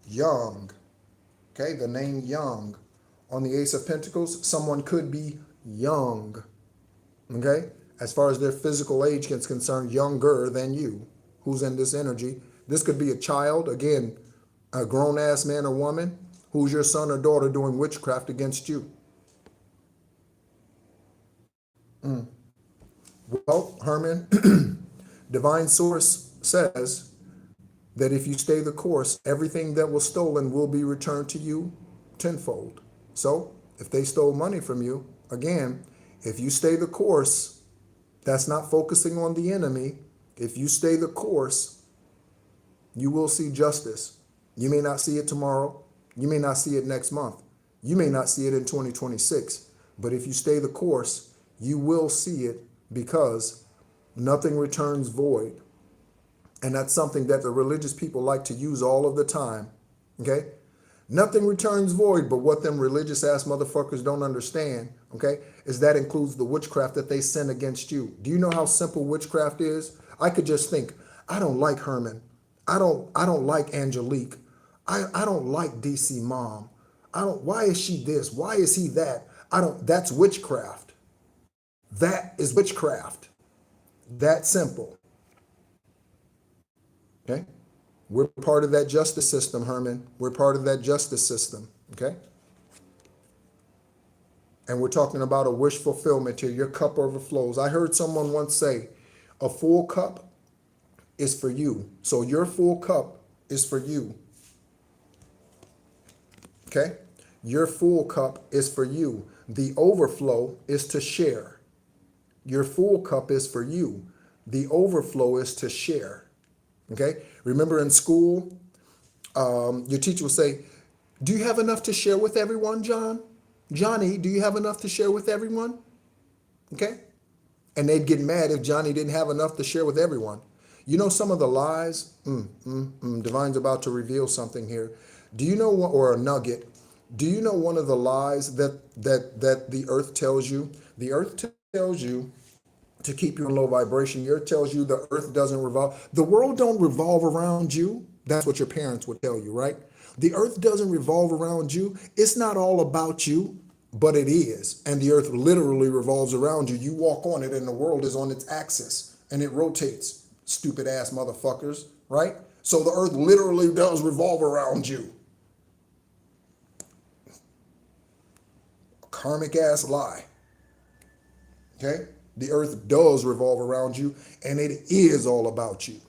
Speaker 1: Young, okay? The name Young. On the Ace of Pentacles, someone could be young, okay? As far as their physical age is concerned, younger than you. Who's in this energy? This could be a child, again, a grown-ass man or woman. Who's your son or daughter doing witchcraft against you? Well, Herman, Divine Source says that if you stay the course, everything that was stolen will be returned to you tenfold. So if they stole money from you, again, if you stay the course, that's not focusing on the enemy. If you stay the course, you will see justice. You may not see it tomorrow. You may not see it next month. You may not see it in 2026. But if you stay the course, you will see it, because nothing returns void. And that's something that the religious people like to use all of the time. Okay? Nothing returns void, but what them religious ass motherfuckers don't understand, okay, is that includes the witchcraft that they send against you. Do you know how simple witchcraft is? I could just think, I don't like Herman. I don't like Angelique. I don't like DC Mom. Why is she this? Why is he that? That's witchcraft. That is witchcraft. That simple. Okay? We're part of that justice system, Herman. We're part of that justice system, okay? And we're talking about a wish fulfillment here. Your cup overflows. I heard someone once say, a full cup is for you. So your full cup is for you. Okay? Your full cup is for you. The overflow is to share. Your full cup is for you. The overflow is to share. Okay? Remember in school, your teacher would say, do you have enough to share with everyone, John? Johnny, do you have enough to share with everyone? Okay? And they'd get mad if Johnny didn't have enough to share with everyone. You know some of the lies? Divine's about to reveal something here. Do you know what, or a nugget? Do you know one of the lies that the earth tells you? The earth tells you to keep you in low vibration. The earth tells you the earth doesn't revolve. The world don't revolve around you. That's what your parents would tell you, right? The earth doesn't revolve around you. It's not all about you, but it is. And the earth literally revolves around you. You walk on it and the world is on its axis and it rotates, stupid ass motherfuckers, right? So the earth literally does revolve around you. Karmic ass lie. Okay? The earth does revolve around you and it is all about you.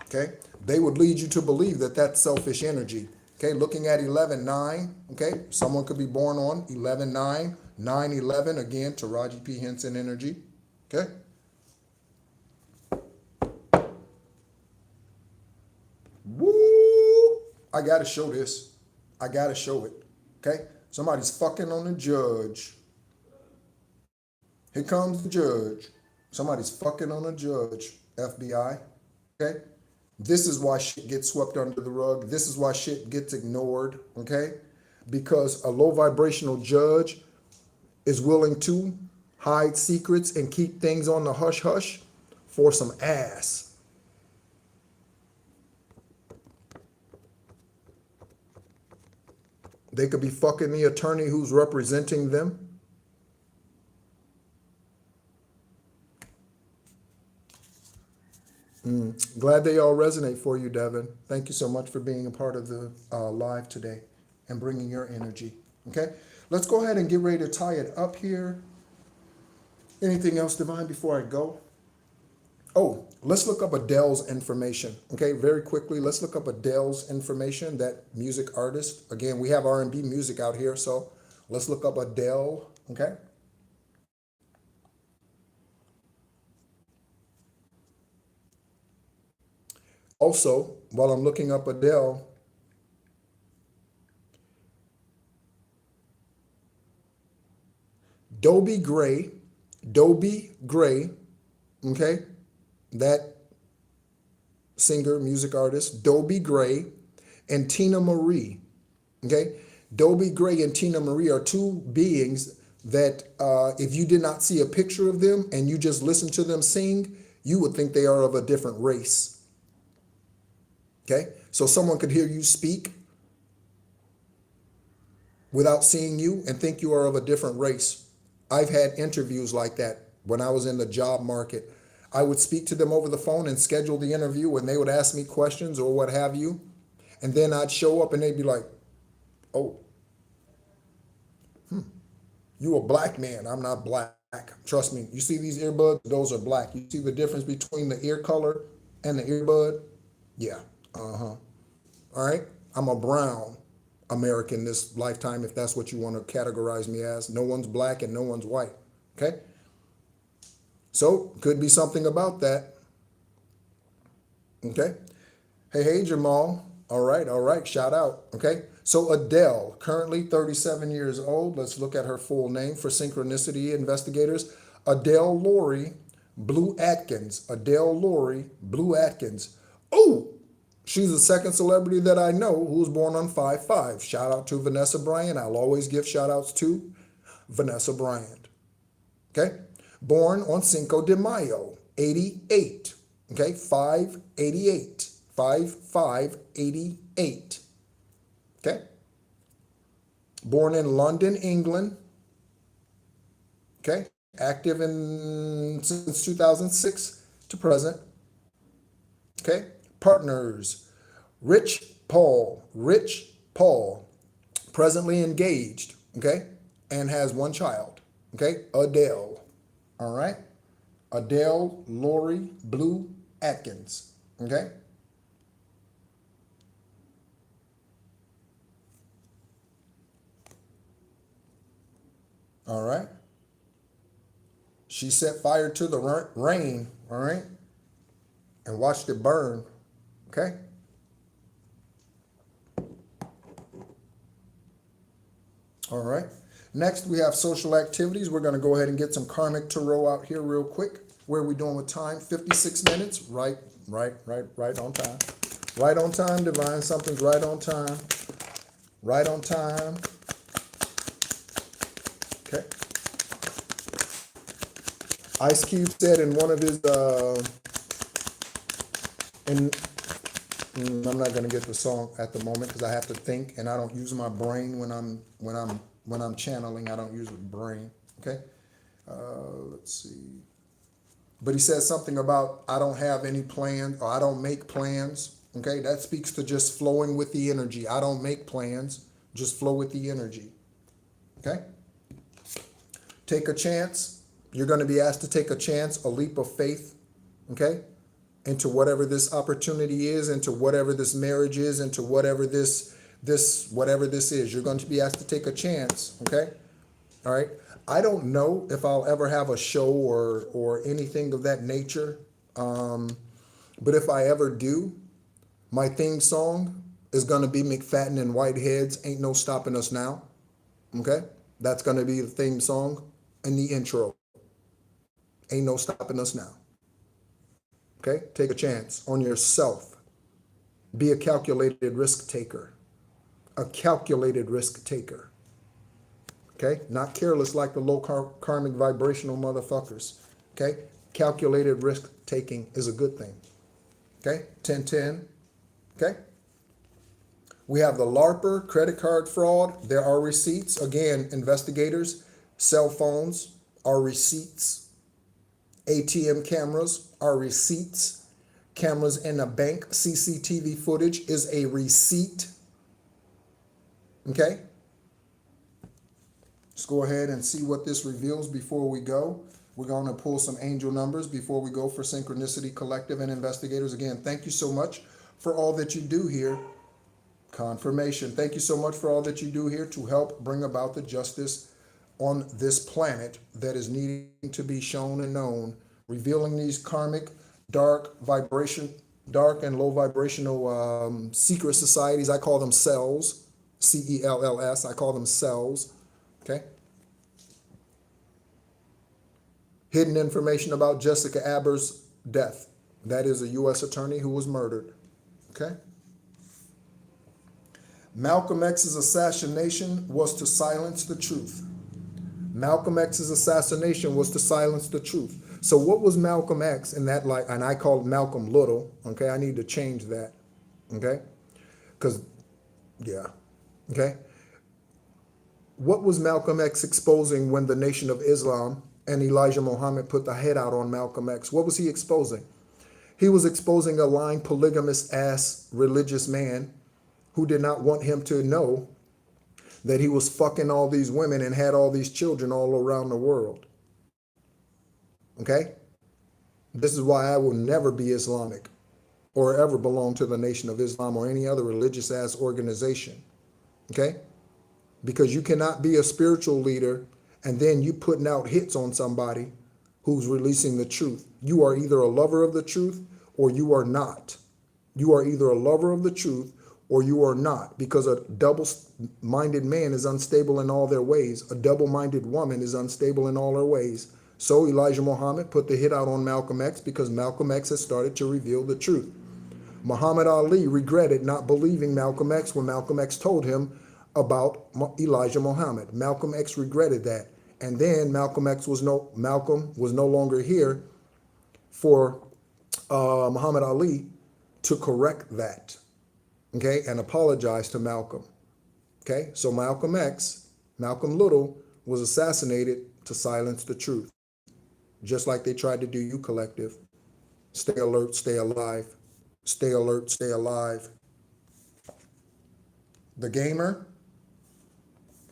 Speaker 1: Okay? They would lead you to believe that that's selfish energy. Okay? Looking at 11-9. Okay? Someone could be born on 11-9, 9-11, again, Taraji P. Henson energy. Okay? I got to show this. I got to show it. Okay? Somebody's fucking on the judge. Here comes the judge. Somebody's fucking on a judge, FBI. Okay? This is why shit gets swept under the rug. This is why shit gets ignored. Okay? Because a low vibrational judge is willing to hide secrets and keep things on the hush hush for some ass. They could be fucking the attorney who's representing them. Glad they all resonate for you, Devin. Thank you so much for being a part of the live today and bringing your energy. Okay, let's go ahead and get ready to tie it up here. Anything else, Divine, before I go? Oh, let's look up Adele's information. Okay, very quickly, let's look up Adele's information, that music artist. Again, we have R&B music out here, so let's look up Adele, okay? Also, while I'm looking up Adele, Dobie Gray, okay? That singer, music artist, Dobie Gray and Tina Marie, okay? Dobie Gray and Tina Marie are two beings that if you did not see a picture of them and you just listen to them sing, you would think they are of a different race, okay? So someone could hear you speak without seeing you and think you are of a different race. I've had interviews like that when I was in the job market. I would speak to them over the phone and schedule the interview, and they would ask me questions or what have you. And then I'd show up and they'd be like, oh, you a black man. I'm not black. Trust me. You see these earbuds? Those are black. You see the difference between the ear color and the earbud? Yeah. All right. I'm a brown American this lifetime, if that's what you want to categorize me as. No one's black and no one's white. Okay. So could be something about that. Okay. Hey, Jamal. All right. Shout out. Okay. So Adele, currently 37 years old. Let's look at her full name for synchronicity investigators. Adele Laurie Blue Atkins. Adele Laurie Blue Atkins. Oh, she's the second celebrity that I know who was born on 5/5. Shout out to Vanessa Bryant. I'll always give shout outs to Vanessa Bryant. Okay. Born on Cinco de Mayo, 88. Okay. 588. 5588. Okay. Born in London, England. Okay. Active since 2006 to present. Okay. Partners, Rich Paul, presently engaged, okay, and has one child, okay, Adele, all right, Adele Laurie Blue Atkins, okay. All right. She set fire to the rain, all right, and watched it burn. Okay. All right. Next, we have social activities. We're going to go ahead and get some karmic tarot out here real quick. Where are we doing with time? 56 minutes. Right on time. Right on time, Divine. Something's right on time. Right on time. Okay. Ice Cube said in one of his I'm not going to get the song at the moment because I have to think, and I don't use my brain when I'm channeling. I don't use the brain. Okay. Let's see. But he says something about I don't have any plans, or I don't make plans. Okay. That speaks to just flowing with the energy. I don't make plans. Just flow with the energy. Okay. Take a chance. You're going to be asked to take a chance, a leap of faith. Okay. Into whatever this opportunity is, into whatever this marriage is, into whatever this whatever this is. You're going to be asked to take a chance, okay? All right. I don't know if I'll ever have a show or anything of that nature. But if I ever do, my theme song is going to be McFadden and Whitehead's Ain't No Stopping Us Now. Okay? That's going to be the theme song and the intro. Ain't no stopping us now. Okay? Take a chance on yourself. Be a calculated risk taker. A calculated risk taker. Okay? Not careless like the low karmic vibrational motherfuckers. Okay? Calculated risk taking is a good thing. Okay? 1010. Okay? We have the LARPer, credit card fraud. There are receipts. Again, investigators, cell phones are receipts. ATM cameras are receipts. Cameras in a bank, CCTV footage is a receipt. Okay? Let's go ahead and see what this reveals before we go. We're going to pull some angel numbers before we go for Synchronicity Collective and investigators. Again, thank you so much for all that you do here. Confirmation. Thank you so much for all that you do here to help bring about the justice on this planet that is needing to be shown and known, revealing these karmic, dark and low vibrational secret societies. I call them cells, CELLS. I call them cells. Okay. Hidden information about Jessica Aber's death. That is a U.S. attorney who was murdered. Okay. Malcolm X's assassination was to silence the truth. Malcolm X's assassination was to silence the truth. So what was Malcolm X in that light? And I called Malcolm Little. Okay, I need to change that. Okay, because yeah. Okay, what was Malcolm X exposing when the Nation of Islam and Elijah Muhammad put the head out on Malcolm X? What was he exposing? He was exposing a lying, polygamous ass religious man who did not want him to know that he was fucking all these women and had all these children all around the world. Okay? This is why I will never be Islamic or ever belong to the Nation of Islam or any other religious ass organization. Okay? Because you cannot be a spiritual leader and then you putting out hits on somebody who's releasing the truth. You are either a lover of the truth or you are not. You are either a lover of the truth or you are not, because a double-minded man is unstable in all their ways. A double-minded woman is unstable in all her ways. So Elijah Muhammad put the hit out on Malcolm X because Malcolm X has started to reveal the truth. Muhammad Ali regretted not believing Malcolm X when Malcolm X told him about Elijah Muhammad. Malcolm X regretted that. And then Malcolm was no longer here for Muhammad Ali to correct that. Okay, and apologize to Malcolm. Okay, so Malcolm Little, was assassinated to silence the truth. Just like they tried to do you, collective. Stay alert, stay alive. Stay alert, stay alive. The gamer.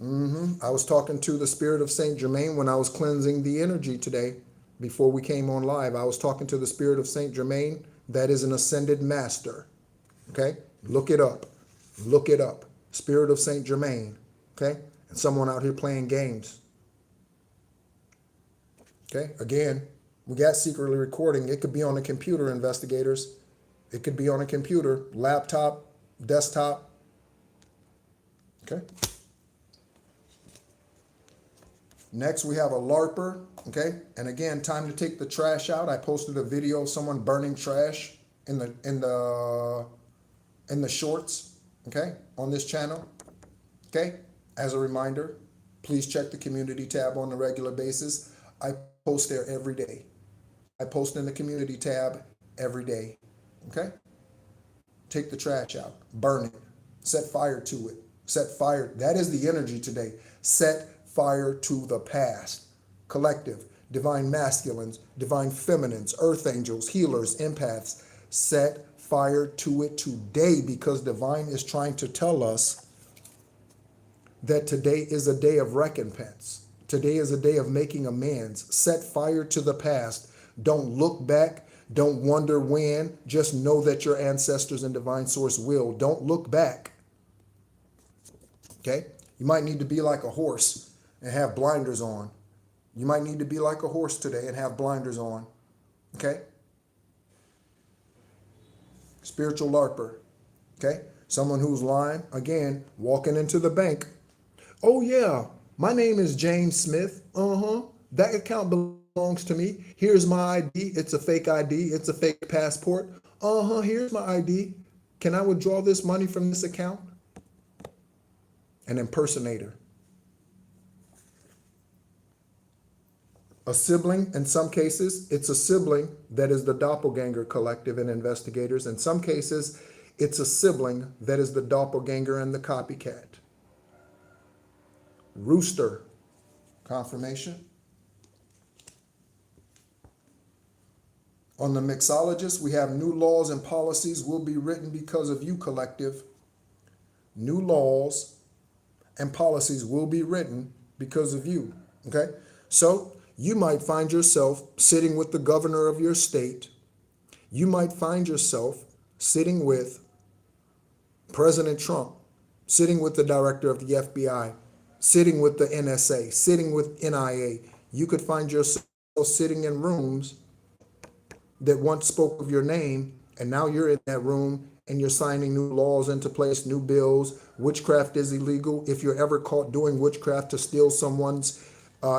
Speaker 1: I was talking to the spirit of Saint Germain when I was cleansing the energy today before we came on live. I was talking to the spirit of Saint Germain. That is an ascended master. Okay. Look it up. Look it up. Spirit of Saint Germain. Okay? And someone out here playing games. Okay? Again, we got secretly recording. It could be on a computer, investigators. It could be on a computer, laptop, desktop. Okay? Next, we have a LARPer. Okay? And again, time to take the trash out. I posted a video of someone burning trash in the shorts, okay, on this channel. Okay, as a reminder, please check the community tab on a regular basis. I post there every day. I post in the community tab every day. Okay, take the trash out, burn it, set fire to it, set fire. That is the energy today. Set fire to the past. Collective, divine masculines, divine feminines, earth angels, healers, empaths. Set fire to it today, because divine is trying to tell us that today is a day of recompense. Today is a day of making amends. Set fire to the past. Don't look back. Don't wonder when. Just know that your ancestors and divine source will. Don't look back. Okay? You might need to be like a horse and have blinders on. You might need to be like a horse today and have blinders on. Okay? Spiritual LARPer. Okay? Someone who's lying, again, walking into the bank. Oh yeah, my name is James Smith. That account belongs to me. Here's my ID. It's a fake ID. It's a fake passport. Here's my ID. Can I withdraw this money from this account? An impersonator. A sibling, in some cases, it's a sibling that is the doppelganger collective and investigators. In some cases, it's a sibling that is the doppelganger and the copycat. Rooster, confirmation. On the mixologist, we have new laws and policies will be written because of you, collective. New laws and policies will be written because of you, okay? So you might find yourself sitting with the governor of your state. You might find yourself sitting with President Trump, sitting with the director of the FBI, sitting with the NSA, sitting with NIA. You could find yourself sitting in rooms that once spoke of your name, and now you're in that room and you're signing new laws into place, new bills. Witchcraft is illegal. If you're ever caught doing witchcraft to steal someone's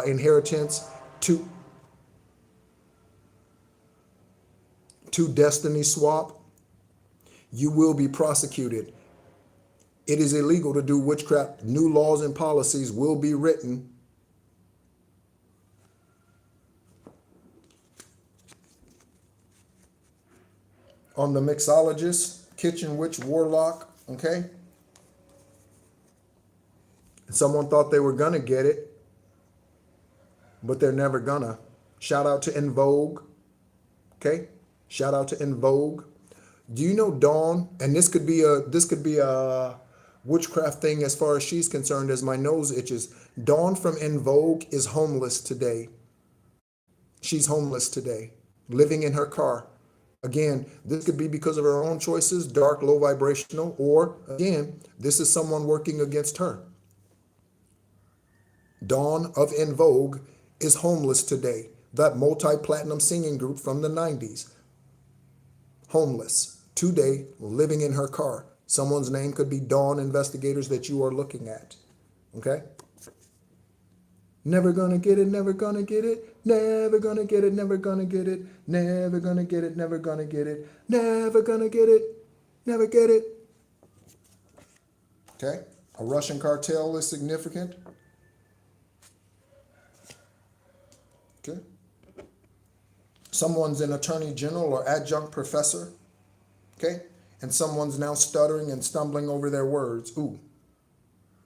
Speaker 1: inheritance, to destiny swap, you will be prosecuted. It is illegal to do witchcraft. New laws and policies will be written. On the mixologist, kitchen witch, warlock, okay? Someone thought they were gonna get it, but they're never gonna. Shout out to En Vogue, okay? Shout out to En Vogue. Do you know Dawn? And this could be a witchcraft thing as far as she's concerned, as my nose itches. Dawn from En Vogue is homeless today. She's homeless today, living in her car. Again, this could be because of her own choices, dark, low vibrational, or again, this is someone working against her. Dawn of En Vogue is homeless today. That multi-platinum singing group from the 90s. Homeless today, living in her car. Someone's name could be Dawn investigators that you are looking at. Okay? Never gonna get it, never gonna get it, never gonna get it, never gonna get it, never gonna get it, never gonna get it, never gonna get it, never get it. Okay? A Russian cartel is significant. Okay? Someone's an attorney general or adjunct professor. Okay? And someone's now stuttering and stumbling over their words. Ooh.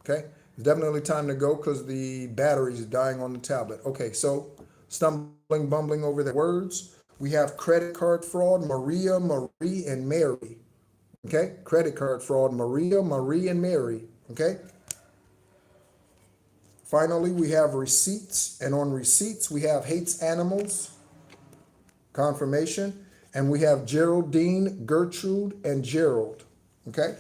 Speaker 1: Okay? It's definitely time to go because the battery's dying on the tablet. Okay, so stumbling, bumbling over their words. We have credit card fraud, Maria, Marie, and Mary. Okay? Credit card fraud, Maria, Marie, and Mary. Okay? Finally, we have receipts. And on receipts, we have hates animals. Confirmation. And we have Geraldine, Gertrude, and Gerald. Okay?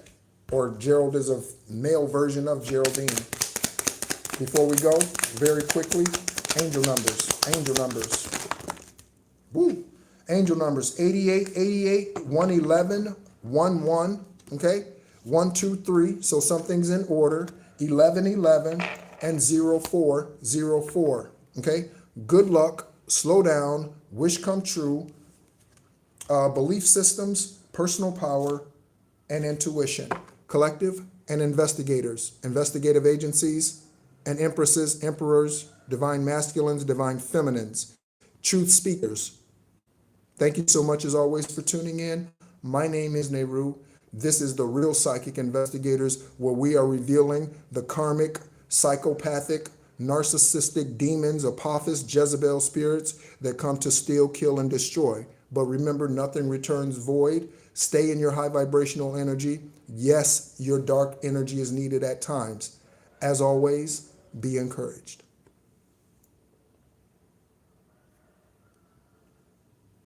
Speaker 1: Or Gerald is a male version of Geraldine. Before we go, very quickly, angel numbers. Angel numbers. Woo! Angel numbers 88, 88, 111, 11. Okay? 1, 2, 3. So something's in order. 11, 11, and 04, 04. Okay? Good luck. Slow down. Wish come true. Belief systems, personal power, and intuition. Collective and investigators, investigative agencies and empresses, emperors, divine masculines, divine feminines, truth speakers. Thank you so much as always for tuning in. My name is Nehru. This is the Real Psychic Investigators, where we are revealing the karmic, psychopathic, narcissistic demons, Apophis, Jezebel spirits that come to steal, kill, and destroy. But remember, nothing returns void. Stay in your high vibrational energy. Yes, your dark energy is needed at times. As always, be encouraged.